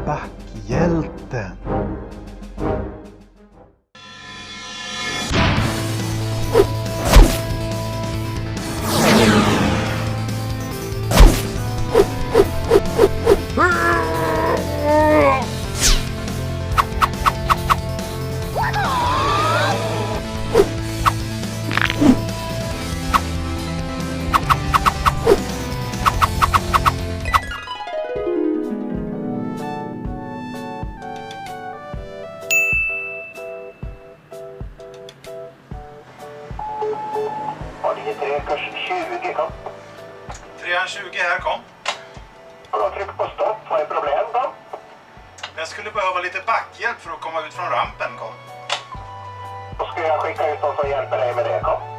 Backhjälpen. Kurs 20 kom. 320 här kom. Och då tryck på stopp. Vad är problem då? Jag skulle behöva lite backhjälp för att komma ut från rampen kom. Då ska jag skicka ut någon som hjälper dig med det kom.